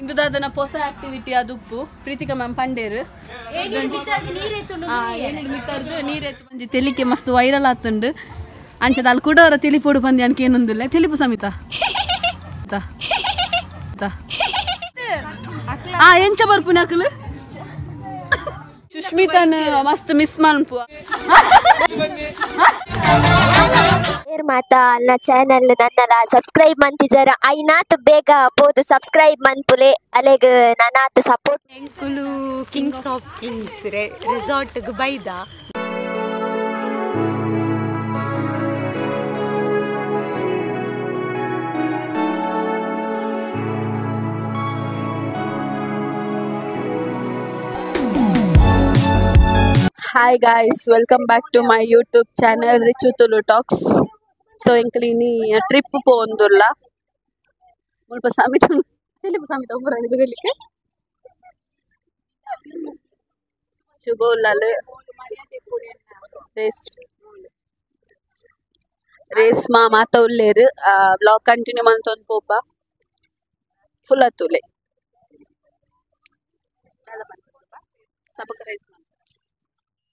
ಇಂದು ದಾದನ ಹೊಸ ಆಕ್ಟಿವಿಟಿ ಅದು ಉಪ್ಪು ಪ್ರೀತಿಕಾ ಮ್ಯಾಮ್ ಪಂಡೇರು ಮಿತ್ತರ್ದು ನೀರೆತ್ತು ಬಂದು ತೆಲಿಕೆ ಮಸ್ತ್ ವೈರಲ್ ಆತುಂಡು ಅಂಚದ ಅಲ್ಲಿ ಕೂಡ ಅವರ ತಿಳಿಪೋಡು ಬಂದು ಅನ್ಕೆ ಏನೊಂದಿಲ್ಲ ತಿಳಿಪು ಸಮಿತ ಎಂಚ ಬರ್ಪುನ ಅಕಲು ಸುಷ್ಮಿತನ್ ಮಸ್ತ್ ಮಿಸ್ ಮನ್ಪು ಮಾತಾ ನನ್ನ ಚಾನಲ್ ನನ್ನಲ ಸಬ್ಸ್ಕ್ರೈಬ್ ಮಂತಿಜರ ಐನಾತ್ ಬೇಗ ಪೋದು ಸಬ್ಸ್ಕ್ರೈಬ್ ಮನ್ಪುಲೆ ಅಲೆಗ್ ನನಾತ್ ಸಪೋರ್ಟ್ ಎಂಕುಲು ಕಿಂಗ್ಸ್ ಆಫ್ ಕಿಂಗ್ಸ್ ರೆಸಾರ್ಟ್ ಗ್ ಬೈದ Hi guys, welcome back to my YouTube channel Richu Tulu Talks. So inklini trip pondulla. Mulpa samita telipu samita ubrani delike. Shubolalu race ma mata ulleru vlog continue manton popa full atule.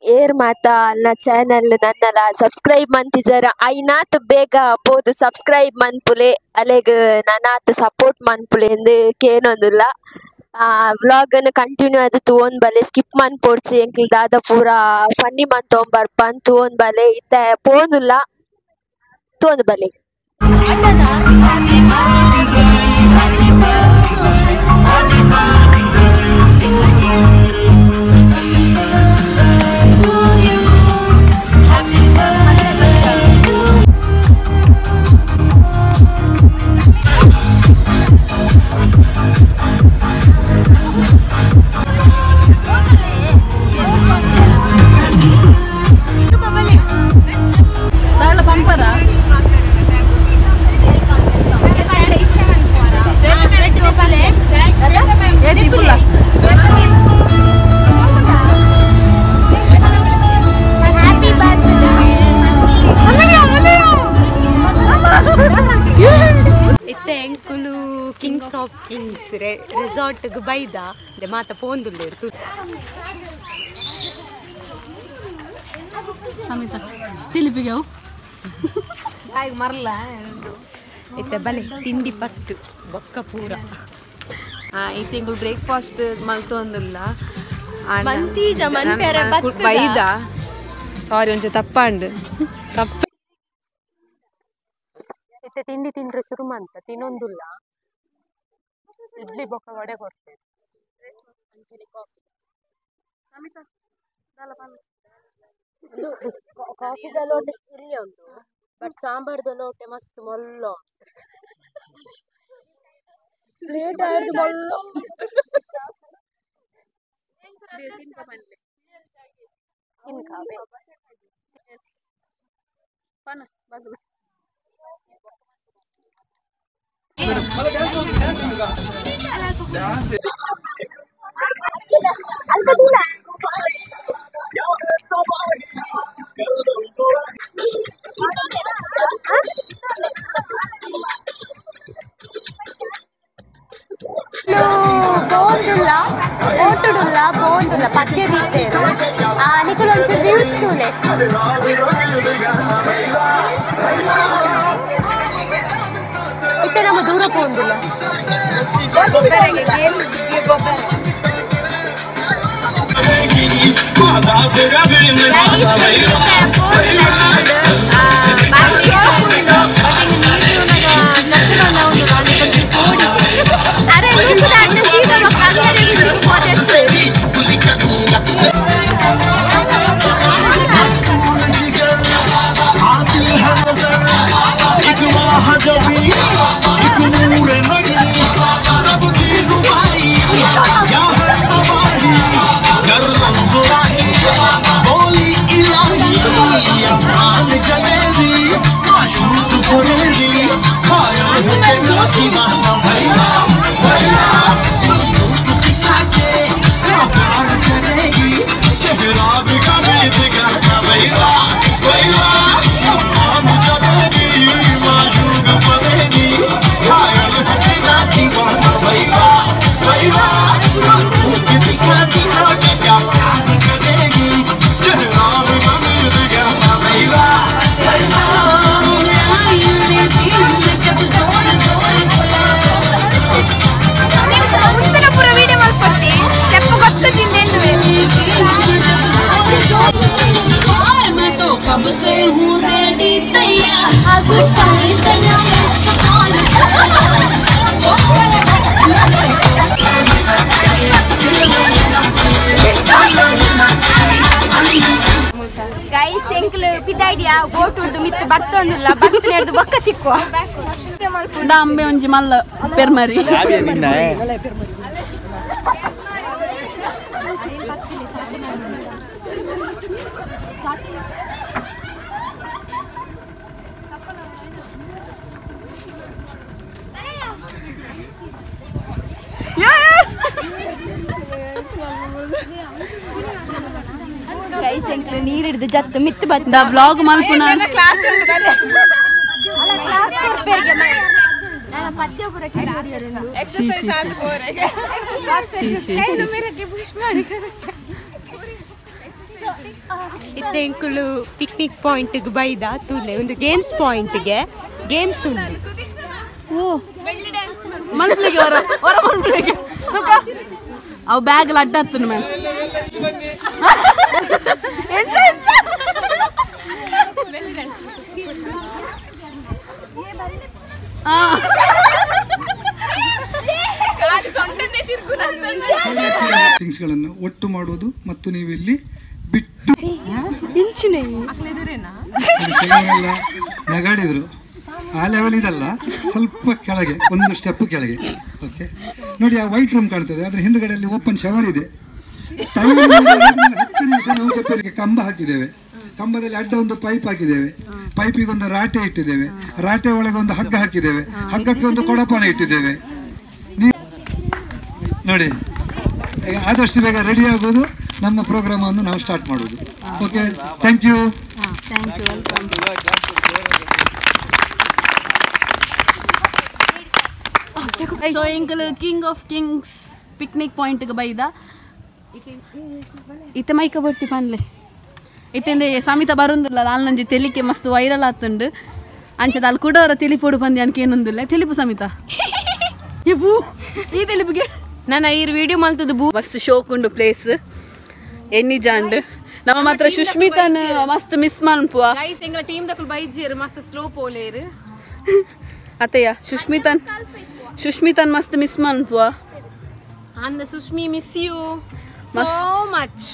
ಏರ್ ಮಾತಾ ನನ್ನ channel ನನ್ನಲ subscribe ಮಂತಿಜರ ಐನಾತ್ ಬೇಗ ಪೋದು subscribe ಮನ್ಪುಲೆ ಅಲೆಗ್ ನನಾತ್ support ಮನ್ಪುಲೆ ಎಂದು ಕೇನೊಂದುಲ್ಲ vlog continue ಅದು ತೂವೊಂದು ಬಲೆ skip ಮನ್ಪೋಡ್ಸಿ ಎಂಕ್ಲಿ ದಾದ ಪೂರ ಫನ್ನಿ ಮನ್ತೊಂಬರ್ಪನ್ ತೂವೊಂದು ಬಲೆ ಇತ್ತ ಪೋಂದುಲ್ಲ ತೂವೊಂದು ಬಲೆ ಎಂಕುಲು ಕಿಂಗ್ಸ್ ಆಫ್ ಕಿಂಗ್ಸ್ ರೆಸಾರ್ಟ್ ಗ್ ಬೈದ ಮಾತ ಪೋಂದುಲ್ಲೇರು samita ತಿಳಿಪಿಗೆ ಮರಲ ಇತ್ತೆ ಬಲೆ ತಿಂಡಿ ಫಸ್ಟ್ ಬೊಕ್ಕ ಪೂರ ಈ ತಿಂಗಳು ಬ್ರೇಕ್ಫಾಸ್ಟ್ ಮಲ್ತೊಂದುಲ್ಲ ಬೈದ ಸಾರಿ ಒಂಚ ತಪ್ಪಂಡು ಇತ್ತೆ ತಿಂಡಿ ತಿಂಡ್ರೆ ಶುರು ಮಂತ ತಿನ್ನೊಂದುಲ್ಲ ಇಡ್ಲಿ ಬೊಕ್ಕ ವಡೆ ಕೊಡ್ತೇವೆ ಕಾಫಿದ ಲೋಟೆ ಇಲ್ಲಿ ಉಂಟು ಬಟ್ ಸಾಂಬಾರ್ದ ಲೋಟೆ ಮಸ್ತ್ ಮೊಲ್ಲ ಪ್ಲೇಟ್ ಆಡ್ದು ಮೊಲ್ಲ ಬೋಂದುಲ್ಲ ಪದ್ಯ ದೀತೇರು ನಿಖಲೊಂಚು ವ್ಯೂಸ್ ಟೂಲೆ ಇತ್ತೆ ನಮ್ಮ ದೂರ ಪೋಂದುಲ್ಲ ಗೈಸ್ ಎಂಕ್ಲು ಪಿದಾಡಿಯಾ ಬೋಟ್ ಉಂಟು ಮಿತ್ತು ಬರ್ತೊಂದುಲ್ಲ ಬರ್ತನೆ ಹಿಡ್ದು ಬೊಕ್ಕ ತಿಕ್ಕುವ ಅಂಬೆ ಒಂಜಿ ಮಲ್ಲ ಪೆರ್ಮರಿ ಗೈಸ್ ಎಂಕ್ಲು ನೀರು ಹಿಡ್ದು ಜತ್ತು ಮಿತ್ತು ಬಂದ ಬ್ಲಾಗ್ ಮಲ್ಪುನ ಕ್ಲಾಸ್ ಇತ್ತೆಂಕುಲು ಪಿಕ್ನಿಕ್ ಪಾಯಿಂಟ್ಗೆ ಬೈದ ತೂಲೆ ಒಂದು ಗೇಮ್ಸ್ ಪಾಯಿಂಟ್ಗೆ ಗೇಮ್ಸ್ ಉಂಟು ಮಲ್ಪಲಿಗೆ ಹೊರ ಹೊರ ಮಲ್ಪಲಿಗೆ ಅವು ಬ್ಯಾಗ್ ಅಡ್ಡ ಹತ್ತನು ಮ್ಯಾಮ್ ಥಿಂಗ್ಸ್ಗಳನ್ನು ಒಟ್ಟು ಮಾಡುವುದು ಮತ್ತು ನೀವು ಇಲ್ಲಿ ಬಿಟ್ಟು ಕೆಲವರೆಲ್ಲ ನಗಾಡಿದ್ರು ಆ ಲೆವೆಲ್ ಇದಲ್ಲ ಸ್ವಲ್ಪ ಕೆಳಗೆ ಒಂದು ಸ್ಟೆಪ್ ಕೆಳಗೆ ಓಕೆ ನೋಡಿ ಆ ವೈಟ್ ರೂಮ್ ಕಾಣ್ತದೆ ಅದ್ರ ಹಿಂದ್ಗಡೆಯಲ್ಲಿ ಓಪನ್ ಶವರ್ ಇದೆ 10 ನಿಮಿಷ ನಾವು ಚಪ್ಪಲಿಗೆ ಕಂಬ ಹಾಕಿದ್ದೇವೆ ಕಂಬದಲ್ಲಿ ಅಡ್ಡ ಒಂದು ಪೈಪ್ ಹಾಕಿದ್ದೇವೆ ಪೈಪಿಗೆ ಒಂದು ರಾಟೆ ಇಟ್ಟಿದ್ದೇವೆ ರಾಟೆ ಒಳಗೆ ಒಂದು ಹಗ್ಗ ಹಾಕಿದ್ದೇವೆ ಹಗ್ಗಕ್ಕೆ ಒಂದು ಕೊಡಪಾನ ಇಟ್ಟಿದ್ದೇವೆ ನೋಡಿ ಆದಷ್ಟು ಬೇಗ ರೆಡಿ ಆಗೋದು ನಮ್ಮ ಪ್ರೋಗ್ರಾಮನ್ನು ನಾವು ಸ್ಟಾರ್ಟ್ ಮಾಡೋದು ಓಕೆ ಥ್ಯಾಂಕ್ ಯು ಸೊ ಇಂಕಲ್ ಕಿಂಗ್ ಆಫ್ ಕಿಂಗ್ಸ್ ಪಿಕ್ನಿಕ್ ಪಾಯಿಂಟ್ಗೆ ಬೈದ ಇತ್ತೆ ಮೈಕ ಬರ್ಸಿ ಪನ್ಲೆ ಇತ್ತೆಂದೆ ಸಮಿತ ಬರೋಂದಿಲ್ಲ ನಾಲ್ನಂಜಿ ತೆಲಿಕೆ ಮಸ್ತ್ ವೈರಲ್ ಆತುಂಡು ಅಂಚದ ಅಲ್ಲಿ ಕುಡೋರ ತಿಳಿಪೋಡು ಬಂದಿ ಅನ್ಕೆ ಏನೊಂದಿಲ್ಲ ತಿಳಿಪು ಸಮಿತ ಈ ತಿಳಿಪಿಗೆ ನಾನು ಈ ವಿಡಿಯೋ ಮಲ್ತದ್ದು ಮಸ್ತ್ ಶೋಕ್ ಉಂಡು ಪ್ಲೇಸ್ ಎಣ್ಣಿ ಜಾಂಡ್ ನಮ್ಮ ಮಾತ್ರ ಸುಷ್ಮಿತನ್ ಮಸ್ತ್ ಮಿಸ್ ಮನ್ಪುವ ಗೈಸ್ ಎಂಗ್ಲ ಟೀಮ್ ದಕ್ಕಲ್ ಬೈಜೇರು ಮಸ್ತ್ ಸ್ಲೋ ಪೋಲೇರು ಅತೆಯ ಸುಷ್ಮಿತನ್ ಮಸ್ತ್ ಮಿಸ್ ಮನ್ಪುವ ಅಂದ ಸುಷ್ಮಿ ಮಿಸ್ ಯು ಸೋ ಮಚ್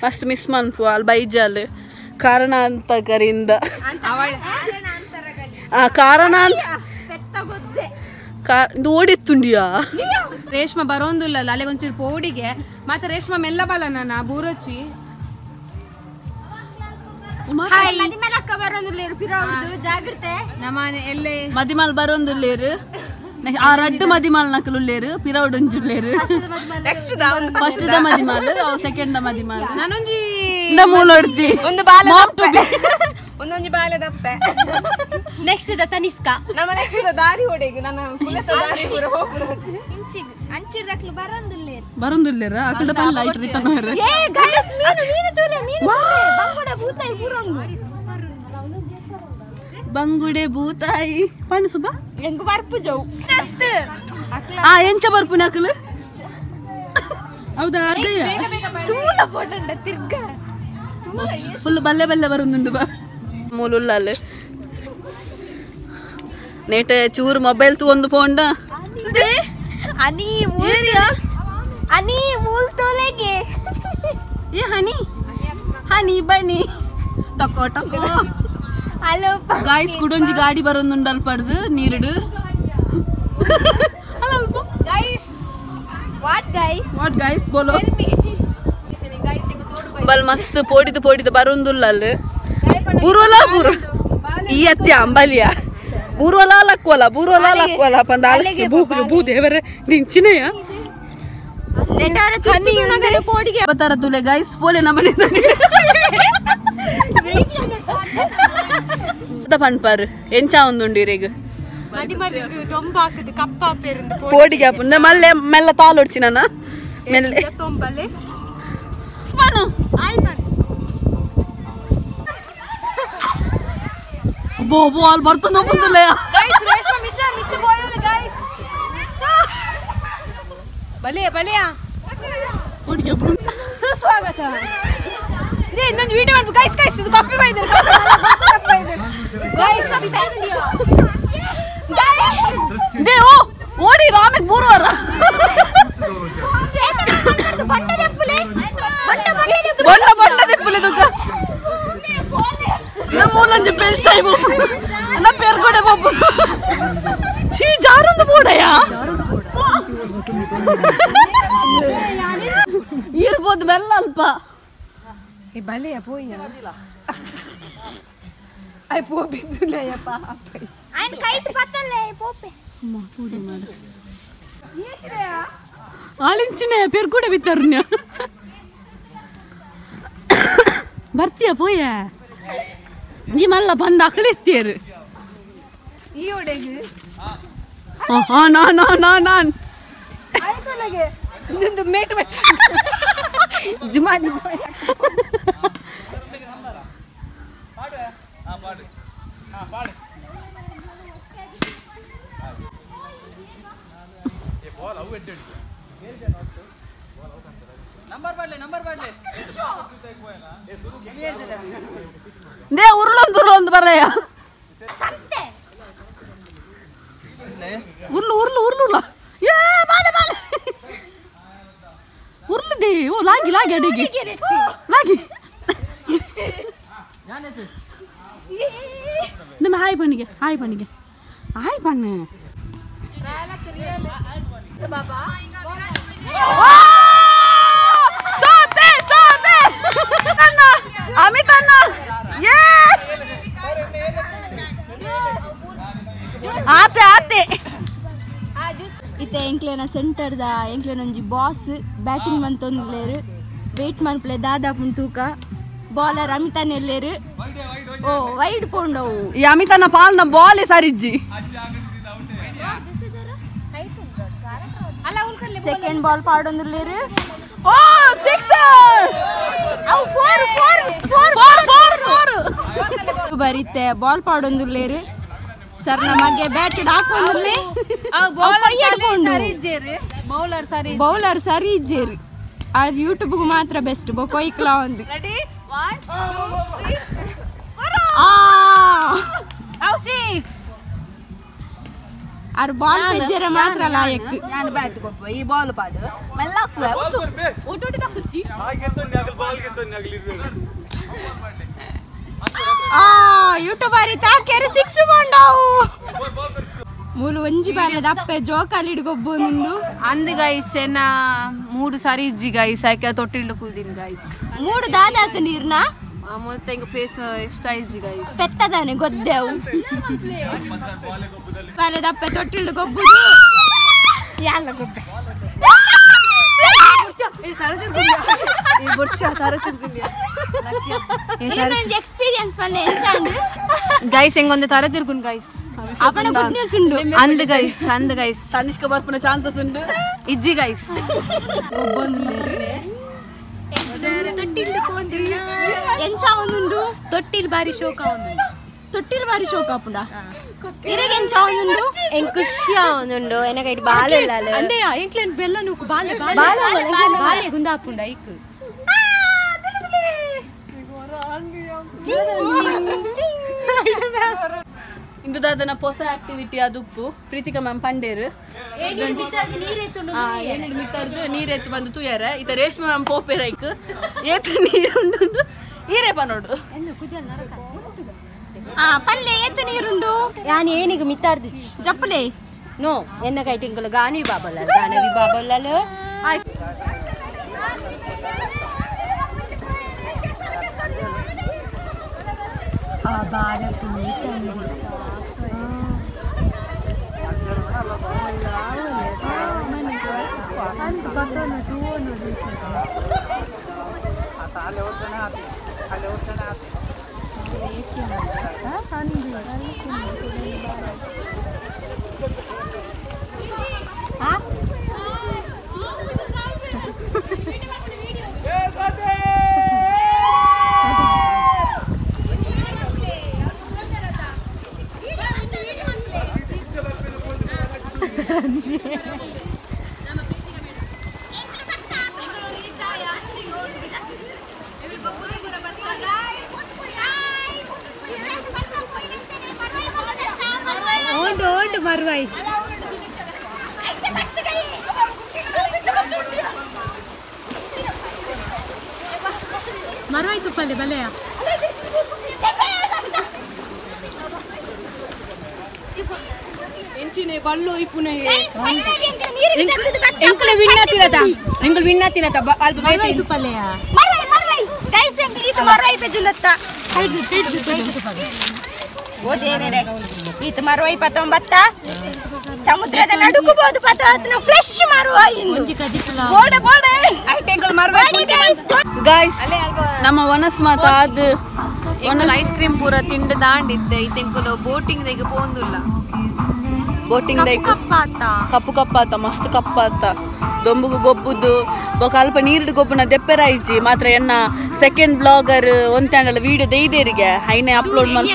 ಮಸ್ತ್ ಮಿಸ್ ಮನ್ಪುವ ಅಲ್ಲಿ ಬೈಜಾಲ್ ಕಾರಣಾಂತಕರಿಂದ ಕಾರಣ ಇದು ಓಡಿತ್ತುಂಡಿಯಾ ರೇಷ್ಮಾ ಬರೋಂದಿಲ್ಲ ಅಲ್ಲಿಗೆ ಒಂಚೂರು ಪೋಡಿಗೆ ಮತ್ತೆ ರೇಷ್ಮಾ ಮೆಲ್ಲ ಬಲ ನನ್ನ ಬೂರಚ್ಚಿ ಜಾಗ್ರತೆ ನಮ್ಮನೆ ಎಲ್ಲೇ ಮದಿಮಾಲ್ ಬರೋಂದುಲ್ಲೇರು ಆ ರಡ್ಡು ಮದಿಮಾಲ್ ನಕಲುಲ್ಲೇರು ಪಿರೌಡುಂಜುಲ್ಲೇರು ನೆಕ್ಸ್ಟ್ ಫಸ್ಟ್ ದ ಮದಿಮಾಲ್ ಅವು ಸೆಕೆಂಡ್ ದ ಮದಿಮಾಲ್ ನಾನೊಂಜಿ ಮೂಲೊಡ್ತಿ ಒಂದು ಬಾಲ ಒಂದೊಂದು ಬಾಲ ದಪ್ಪೆ ನೆಕ್ಸ್ಟ್ ದ ತನಿಷ್ಕ ನಮ್ಮ ನೆಕ್ಸ್ಟ್ ದಾರಿ ಹೊಡೆಗೆ ನನ್ನ ದಾರಿ ಪೂರ ಹೋಗ್ಬಿಡು ಅಂಚಿರ್ದಕ್ಲು ಬರೋಂದುಲ್ಲೇರ ಆ ಕಡೆ ಪಲ್ಲ ಲೈಟ್ ರಿಟರ್ನ್ ಏ ಗೈಸ್ ಮೀನು ತೂಲೆ ಬಂಗುಡೆ ಭೂತಾಯಿ ಪೂರೊಂದು ಬಂಗುಡೆ ಭೂತಾಯಿ ಪಣ್ಣು ಸುಬ್ಬ ಎಂಗು ಬರ್ಪು ಜವು ಎಂಚ ಬರ್ಪು ನಕಲು ಹೌದಾ ಅದೇಯ ತೂಲ ಪೋಟಂಡ ತಿರ್ಗ ಫುಲ್ ಬಲ್ಲೆ ಬಲ್ಲೆ ಬರೋಂದುಂಡು ಬಾ ಮೂಲುಲ್ಲಾಲ್ ನೇಟ ಚೂರು ಮೊಬೈಲ್ ತು ಒಂದು ಪೋಂಡ ಅನಿ ಏರಿಯಾ ಅನಿ ಮೂಲ್ ತೋಲೆಗೆ ಏ ಹನಿ ಹನಿ ಬನ್ನಿ ಟಕೋ ಟಕೋ ಹಲೋ ಗಾಯ್ಸ್ ಕುಡೊಂಜಿ ಗಾಡಿ ಬರೋಂದುಂಡಲ್ ಪಡ್ದು ನೀರುಡು ಗೈಸ್ ವಾಟ್ ಗೈಸ್ ಬೋಲೋ ಬಲ್ ಮಸ್ತ್ ಪೋಡಿದು ಬರೋಂದುಲ್ಲ ಬುರೋಲ ಬುರು ಈ ಅತ್ಯ ಅಂಬಲಿಯ ಬುರೋಲ ಲಕ್ವಲ ಪಂದಾಲ ಬೂ ದೇವರೇ ನಿಂಚಿನೆಯ ಪೋಡಿಗೆ ಬತ್ತಾರ ತುಲೆ ಗೈಸ್ ಪೋಲೆ ನಮ್ಮನೆ ಪನ್ಪಾರು ಎಂಚ ಒಂದುಂಡಿರೇಗ ಪೋಡಿಗೆ ಆಪುಂದ ಮಲ್ಲೆ ಮೆಲ್ಲ ತಾಲೊಡ್ಸಿ ನನ್ನ ಮೆಲ್ಲೆ ಬೋ ಅಲ್ಲಿ ಬರ್ತಂದ ಒಪ್ಪುಂದಿಲ್ಲ ಬಲೆಯ ಹುಡುಗಿ ಸುಸ್ವಾಗತ ಇನ್ನೊಂದು ವಿಡಿಯೋ ಮಾಡ್ಬೇಕು ಗೈಸ್ ಗೈಸ್ ಇದು ಕಾಪಿ ಬೈದು ಗೈಸ್ ಕಾಪಿ ಬೈದು ದೇ ಓಡಿ ರಾಮೆಗೆ 3 ವಾರ ಬಣ್ಣ ಪುಲೆ ದುಃಖ ನಮ್ಮೂಲಂಜಿ ಪೆಲ್ಚಾಯ್ಬು ನಾ ಪೇರ್ಕೊಡೆ ಬಾಬು ಶೀ ಜಾರೊಂದು ಬೋಡಯ್ಯ ಇರ್ಬೋದು ಮೆಲ್ಲ ಅಲ್ಪ ಬಲೆಯ ಪೋಯ್ಯ ಐ ಪೋ ಬಿದ್ದುಲೆಯಪ್ಪ ఆయన కైట్ పక్కలే పోపే ಆಲಿಂಚಿನ ಪೇರ್ಕೊಡೆ ಬಿತ್ತರ್ನ್ಯ ಬರ್ತೀಯ ಪೋಯ ಈ ಮಲ್ಲ ಬಂದು ಅಕಳೆತ್ತೀರು ಈ ಒಡೆಗೆ ನಾನು ಆಯ್ತೊಳಗೆ ಇನ್ನೊಂದು ಮೇಟ್ ಬಚ್ಚ ಜುಮಾದಿ ದೇ ಉರ್ಲೊಂದು ಬರಯ್ಯ ಉರ್ಲು ಏ ಬಾಲೆ ಉರ್ಲು ದೇ ಓ ಲಾಗಿ ಅಡಿಗೆ ಲಾಗಿ ನಮ್ಮ ಹಾಯ್ ಬಣ್ಣಿಗೆ ಹಾಯ್ ಬಣ್ಣ ಅಮಿತ್ ಅಣ್ಣ ಆತೆ ಇತ್ತೆ ಎಂಕ್ಲೆನ ಸೆಂಟರ್ದ ಎಂಕ್ಲೆನ ಒಂಜಿ ಬಾಸ್ ಬ್ಯಾಟಿಂಗ್ ಮಂತೊಂದುಲ್ಲೇರು ವೇಟ್ ಮನ್ಪ್ಲೆ ದಾದಾಪುನ್ ತೂಕ ಬೌಲರ್ ಅಮಿತಾನ್ ಎಲ್ಲೇರು ಓ ವೈಡ್ ಪೋಂಡವು ಈ ಅಮಿತನ ಪಾಲ್ನ ಬಾಲ್ ಸರಿಜ್ಜಿ ಸೆಕೆಂಡ್ ಬಾಲ್ ಪಾಡೊಂದುಲ್ಲೇರು ಓ 6 ಬರೀತೆ ಬಾಲ್ ಪಾಡೊಂದುಲ್ಲೇರು ಸರ್ ನಮಗೆ ಬ್ಯಾಟ್ ಹಾಕೊಂಡ್ರೆ ಬೌಲರ್ ಸರಿ ಇಜ್ಜೇರು ಆ ಯೂಟ್ಯೂಬ್ಗೆ ಮಾತ್ರ ಬೆಸ್ಟ್ ಕೊಯ್ಕ್ಲಾ ಒಂದು ಅವ್ರ ಬಾಲ್ ತೆಜ್ಜರ ಮಾತ್ರ ಲಾಯಕ್ ನಾನು ಬ್ಯಾಟ್ ಕೊಪ್ಪ ಈ ಬಾಲ್ ಪಾಡು ಮೆಲ್ಲ ಯೂಟ್ಯೂಬರ್ ತಾಕೇರು 6 ಬಂಡಾವು ಮೂಲು ಒಂಜಿ ಬಾಲೆ ದಪ್ಪೆ ಜೋಕಾಲಿ ಹಿಡ್ಕೊಬ್ಬೊಂದು ಅಂದ್ ಗೈಸ್ ಏನ 3 ಸಾರಿ ಇಜ್ಜಿ ಗೈಸ್ ಆಯ್ಕೆ ತೊಟ್ಟಿಲ್ಲು ಕೂದಿನ್ ಗೈಸ್ 3 ದಾದಾತ ನೀರ್ನ ಮುಲ್ತ ಹಿಂಗ ಪೇಸ್ ಇಷ್ಟ ಇಜ್ಜಿ ಗೈಸ್ ಪೆತ್ತದಾನೆ ಗೊದ್ದೆವು ಬಾಲೆ ದಪ್ಪೆ ತೊಟ್ಟಿಲ್ಡು ಗೊಬ್ಬುದು ಯಾಲ ಗೊಬ್ಬೆ ಎಕ್ಸ್ಪೀರಿಯನ್ಸ್ ಪಲ್ಲೆ ಎಂಚಾಂಡು ಗೈಸ್ ಹೆಂಗೊಂದು ತರ ತಿರ್ಗುನ್ ಗೈಸ್ ಅವನ ಗುಡ್ ನ್ಯೂಸ್ ಉಂಡು ಅಂದ್ ಗೈಸ್ ತನಿಷ್ಕ ಬರ್ಪುನ ಚಾನ್ಸಸ್ ಉಂಟು ಇಜ್ಜಿ ಗೈಸ್ ಎಂಚ ಒಂದುಂಡು ತೊಟ್ಟಿಲ್ ಬಾರಿ ಶೋಕ ಆಪುಂಡ ಇರಗೆ ಎಂಚ ಒಂದುಂಡು ಎನ್ ಖುಷಿ ಒಂದುಂಡು ಎನಗೈಟ್ ಬಾಲೆ ಇಲ್ಲಾಲೆ ಅಂದೆ ಎಂಕ್ಲೆನ್ ಬೆಲ್ಲ ನೂಕು ಬಾಲೆ ಗುಂದಾಪುಂಡ ಐಕ್ ಇಂದು ದಾದನ ಹೊಸ ಆಕ್ಟಿವಿಟಿ ಅದುಪ್ಪು ಪ್ರೀತಿಕಾ ಮ್ಯಾಮ್ ಪಂಡೇರು ಏನೇನು ಮಿತ್ತರ್ದು ನೀರೆತ್ತು ಬಂದು ತುಯ್ಯಾರ ಈತ ರೇಷ್ಮೆ ಮ್ಯಾಮ್ ಪೋಪೇರ ಐಕ್ ಏತು ನೀರುಂಡು ಈರೇ ಪನೋಡು ಪಲ್ಲೆ ಏತ ನೀರುಂಡು ಯಾನ್ ಏನಿಗೆ ಮಿತ್ತಾರ್ದು ಜಪ್ಪಲೆ ನೋ ಎನ್ನ ಕೈಟಿಂಕಲು ಗಾನವಿ ಬಾಬಲ್ಲಲು ಆ ಬಾಲಕು ಚಂದಿ ಮರುವಾಯಿ ಮರುವಾಯ್ತು ಪಲ್ಲೆ ಬಲೆಯ ಎಂಚಿನೆ ಬಳ್ಳು ಇಪ್ಪುನೆ ಎಂಕಲೆ ವಿಣ್ಣಾತಿರತ ಎಂಕಲ್ ವಿಣ್ಣಾತಿರತ ಅಲ್ಪ ಬೇತೆ ಪಲ್ಲೆಯ ಮರೈ ಗೈಸ್ ಎಂಕಲ್ ಇದು ಮರೈ ಪೆಜುಲತ್ತ ಓ ದೇವರೇ ಇದು ಮರೈ 19 ಸಮುದ್ರದ ನಡುಕಬಹುದು ಪತಾತ್ನ ಫ್ರೆಶ್ ಮರೈ ಇಂದು ಬೋಡ ಬೋಡ ಐಟೆಂಕಲ್ ಮರೈ ಗೈಸ್ ನಮ್ಮ ವನಸ್ ಮಾತ ಅದು ಎಂಕಲ್ ಐಸ್ ಕ್ರೀಮ್ ಪೂರ ತಿಂಡ ದಾಂಡಿದ್ದೆ ಇತೆಂಕಲ್ ಬೋಟಿಂಗ್ ದೆಗೆ ಪೋಂದುಲ್ಲ ಬೋಟಿಂಗ್ ದೈಕ್ ಕಪ್ಪು ಕಪ್ಪಾತ ಮಸ್ತ್ ಕಪ್ಪಾತ ದೊಂಬುಗು ಗೊಬ್ಬುದು ಬೊಕ ಅಲ್ಪ ನೀರಿಡು ಗೊಬ್ಬುನ ದೆಪ್ಪೆರಾಯ್ಜಿ ಮಾತ್ರ ಎನ್ನ ಸೆಕೆಂಡ್ ಬ್ಲಾಗರ್ ಒಂತಾಂಡಲ ವಿಡಿಯೋ ದೈದೇರಿಗೆ ಹೈನೆ ಅಪ್ಲೋಡ್ ಮಾಡಿ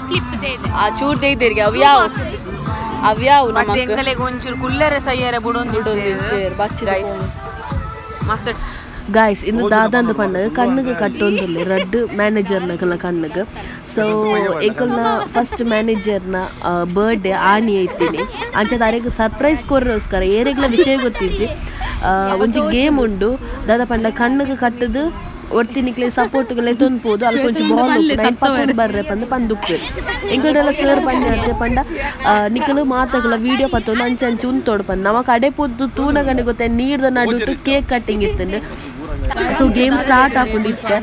ಆ ಚೂರ್ ದೈದೇರಿಗೆ ಅವ್ಯಾವು ನಮ್ಮ ಎಂಕಲೆಗೆ ಒಂಚೂರು ಕುಲ್ಲರೆ ಸಯ್ಯರೆ ಬಿಡೊಂದು ಗೈಸ್ ಮಸ್ತ್ ಗಾಯ್ಸ್ ಇನ್ನು ದಾದಂದು ಪಂಡಗ ಕಣ್ಣಿಗೆ ಕಟ್ಟೊಂದಿಲ್ಲ ರಡ್ ಮ್ಯಾನೇಜರ್ನ ಕಣ್ಣಿಗೆ ಸೊ ಎಂಕಲ್ನ ಫಸ್ಟ್ ಮ್ಯಾನೇಜರ್ನ ಬರ್ಡೇ ಆಣಿ ಐತೀನಿ ಅಂಚದ ಅರೆಗೆ ಸರ್ಪ್ರೈಸ್ ಕೊರ್ರೋಸ್ಕರ ಏರೆಗ್ಲ ವಿಷಯ ಗೊತ್ತಿಜ್ಜಿ ಒಂಜಿ ಗೇಮ್ ಉಂಡು ದಾದ ಪಂಡ ಕಣ್ಣಿಗೆ ಕಟ್ಟದು ಒಡ್ತಿನಿಕ್ಲೆ ಸಪೋರ್ಟ್ಗೆಲ್ಲ ತೊಂದ್ಬೋದು ಅಲ್ಲಿ ಕೊಂಚ ಬಾಲ್ ಬರ್ರೆ ಪಂದು ಪಂದುಪ್ಪೆ ಎಂಕಡೆಲ್ಲ ಸರ್ ಪಂಡ ಪಂಡ ನಿಕ್ಕಲು ಮಾತಗಳ ವಿಡಿಯೋ ಪತ್ತೊಂದು ಅಂಚೆ ಅಂಚೆ ಉಂತೋಡು ಪಂದು ನಮಕ್ ಅಡೆ ಪೊದ್ದು ತೂನಗನೆ ಗೊತ್ತ ನೀರ್ದ ನಡುಟ್ಟು ಕೇಕ್ ಕಟ್ಟಿಂಗ್ ಇತ್ತಂಡು ಸೊ ಗೇಮ್ ಸ್ಟಾರ್ಟ್ ಆಪುಂಡಿತ್ತೆ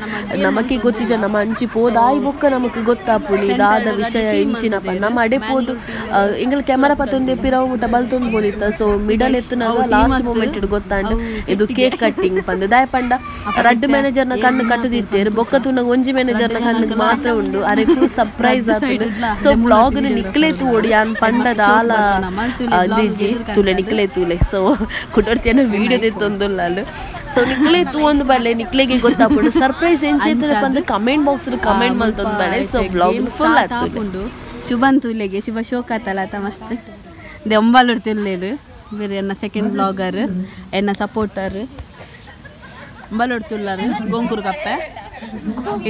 ನಮಕ್ಕೆ ಗೊತ್ತಿಜ ನಮ್ಮ ಅಂಚಿ ಪೋದಾಯಿ ಬೊಕ್ಕ ನಮಕ್ ಗೊತ್ತಾಪುನಿ ದಾದ ವಿಷಯ ಇಂಚಿನಪ್ಪ ನಮ್ಮ ಅಡೆ ಪೋದು ಎಂಗಲ್ ಕ್ಯಾಮರಾ ಪತ್ತೊಂದು ಪಿರವು ಮುಟ್ಟ ಬಲ್ತೊಂದು ಬೋದಿತ್ತ ಸೊ ಮಿಡಲ್ ಎತ್ತನಾಗ ಲಾಸ್ಟ್ ಮೂಮೆಂಟ್ ಗೊತ್ತಾಂಡು ಇದು ಕೇಕ್ ಕಟ್ಟಿಂಗ್ ಪಂದು ದಾಯ ಪಂಡ ರಡ್ ಮ್ಯಾನೇಜರ್ನ ಕಣ್ಣು ಕಟ್ಟದಿತ್ತೇರು ಬೊಕ್ಕ ತೂನಾಗ ಒಂಜಿ ಮ್ಯಾನೇಜರ್ನ ಕಣ್ಣಿಗೆ ಮಾತ್ರ ಉಂಡು ಅರೆ ಫುಲ್ ಸರ್ಪ್ರೈಸ್ ಆಗ್ತದೆ ಸೊ ವ್ಲಾಗ್ನ ನಿಕ್ಲೆ ತೂಡಿ ಅನ್ ಪಂಡದ ಆಲ ದಿಜ್ಜಿ ತುಲೆ ನಿಕ್ಲೆ ತೂಲೆ ಸೊ ಕುಟೋರ್ತಿಯನ್ನ ವಿಡಿಯೋ ತೆತ್ತೊಂದುಲ್ಲ ಅಲ್ಲ ಸೊ ನಿಕ್ಲೆ ತೂ ಒಂದು ಬಲ್ಲೆ ನಿಕ್ಲೆಗೆ ಗೊತ್ತಾಗ್ಬಿಡು ಸರ್ಪ್ರೈಸ್ ಏನ್ ಚೇತನಪ್ಪ ಅಂದ್ರೆ ಕಮೆಂಟ್ ಬಾಕ್ಸ್ ಕಮೆಂಟ್ ಮಲ್ತೊಂದು ಬಲ್ಲೆ ಸೊ ವ್ಲಾಗ್ ಫುಲ್ ಆಗ್ತದೆ ಶುಭನ್ ತುಲೆಗೆ ಶುಭ ಶೋಕಾತಲ್ಲ ಮಸ್ತ್ ದೆ ಒಂಬಾಲು ತುಲ್ಲೇರು ಬೇರೆ ಎನ್ನ ಸೆಕೆಂಡ್ ಬ್ಲಾಗರ್ ಎನ್ನ ಸಪೋರ್ಟರ್ ಒಂಬಾಲು ತುಲ್ಲರು ಗೋಂಕೂರು ಕಪ್ಪೆ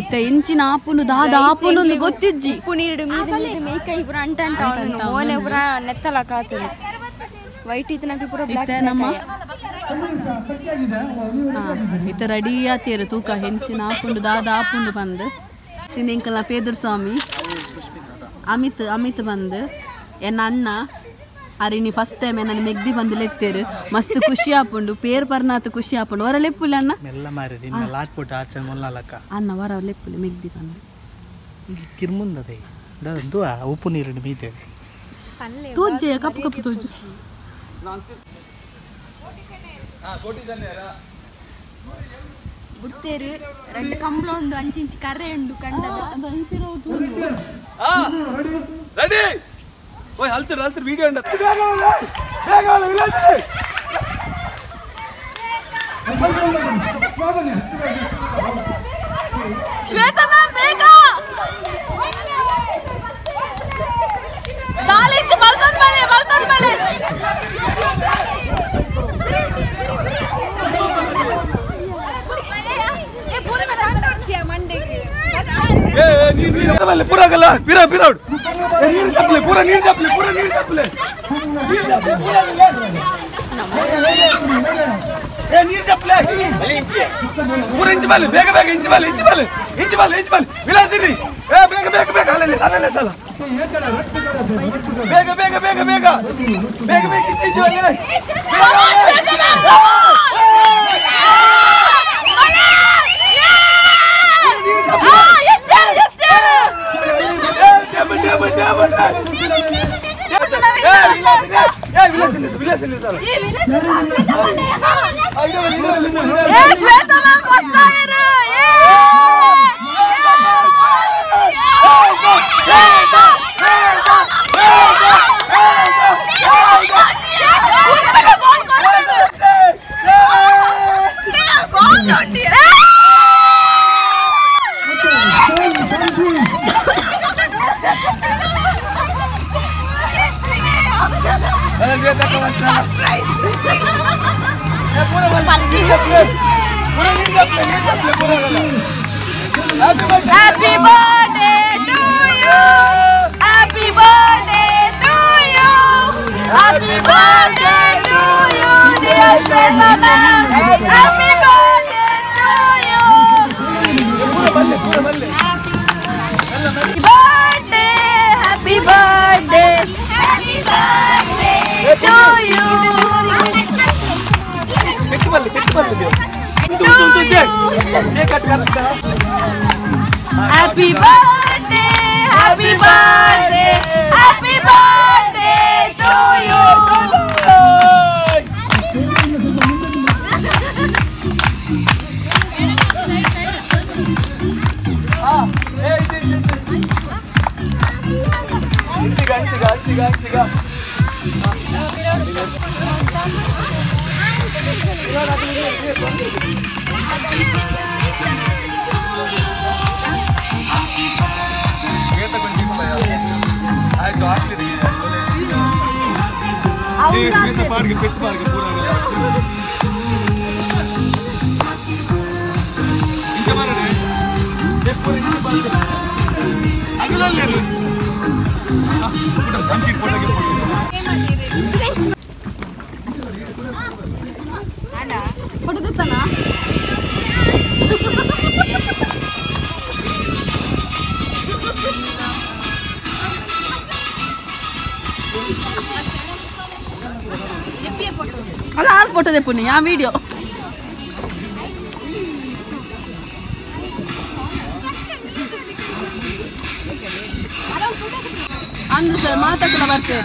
ಇತ್ತ ಇಂಚಿನ ಆಪುನು ದಾದ ಆಪುನು ಗೊತ್ತಿಜ್ಜಿ ಪುನೀರು ಮೀದ ಮೀದ ಮೇಕೈ ಪುರ ಅಂಟ ಅವನು ಮೋನೆ ಪುರ ನೆತ್ತಲ ಕಾತುನು ವೈಟ್ ಇತ್ತನಾಗಿ ಪುರ ಬ್ಲಾಕ್ ನಮ್ಮ ಇತ್ತ ರೆಡಿ ಆತೀರು ತೂಕ ಹೆಂಚಿನ ಆಪುಂಡು ದಾದ ಆಪುಂಡು ಬಂದು ಸಿಂದಿಂಕಲ್ನ ಪೇದೂರ್ ಸ್ವಾಮಿ ಅಮಿತ್ ಬಂದು ಎನ್ನ ಅಣ್ಣ ಅರಿನಿ ಫಸ್ಟ್ ಟೈಮ್ ನನ್ನ ಮೆಗ್ದಿ ಬಂದು ಲೆತ್ತೇರು ಮಸ್ತ್ ಖುಷಿ ಆಪುಂಡು ಪೇರ್ ಪರ್ನಾತ್ ಖುಷಿ ಆಪುಂಡು ವರ ಲೆಪ್ಪುಲಿ ಅಣ್ಣ ಮೆಲ್ಲ ಮಾರಿ ನಿನ್ನ ಲಾಟ್ ಪುಟ ಆಚೆ ಮೊಲ್ಲಲಕ ಅಣ್ಣ ವರ ಲೆಪ್ಪುಲಿ ಮೆಗ್ದಿ ಬಂದು ಕಿರ್ಮುಂದದೆ ದಂದು ಉಪ್ಪು ನೀರಿನ ಮೀತೆ ತೂಜೆ ಕಪ್ಪು ಕಪ್ಪು ತೂಜು ಬುಡ್ತೇರು ரெண்டு ಕಂಬಳ ಉಂಡು ಅಂಚಿಂಚಿ ಕರ್ರೆ ಉಂಡು ಕಂಡದ ರೆಡಿ ಓಯ್ ಹಲ್ತಿರ್ ವಿಡಿಯೋ ಉಂಡ ಶ್ವೇತಾ ಮ್ಯಾಮ್ ಬೇಗ ನಾಲಿಂಚು ಬಲ್ತನ್ ಬಲೆ ಪೂರಾಗಲ್ಲ ಪಿರೌಡ್ ನೀರು ಚಪ್ಪಲೆ ಪೂರ ನೀರು ಚಪ್ಪಲೆ ನೀರು ಚಪ್ಪಲೆ ಪೂರ ಇಂಚು ಬಾಲಿ ಬೇಗ ಇಂಚು ಬಾಲಿ ವಿಲಾಸಿರಿ ಬೇಗ ಅಲ್ಲೇ ಸಲ ಬೇಗ ಇಂಚು ಬಾಲಿ Happy birthday to you. Happy birthday to you. Happy birthday, happy birthday, happy birthday to you. ಅಲ್ಲ ಫೋಟೋ ತೆಪ್ಪುನಿ ಆ ವಿಡಿಯೋ ಅಂದು ಸರ್ ಮಾತಾಡ್ತಾ ಬರ್ತೇವೆ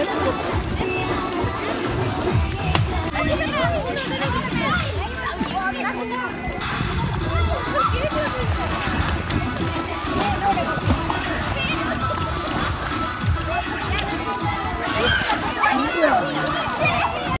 Thank you.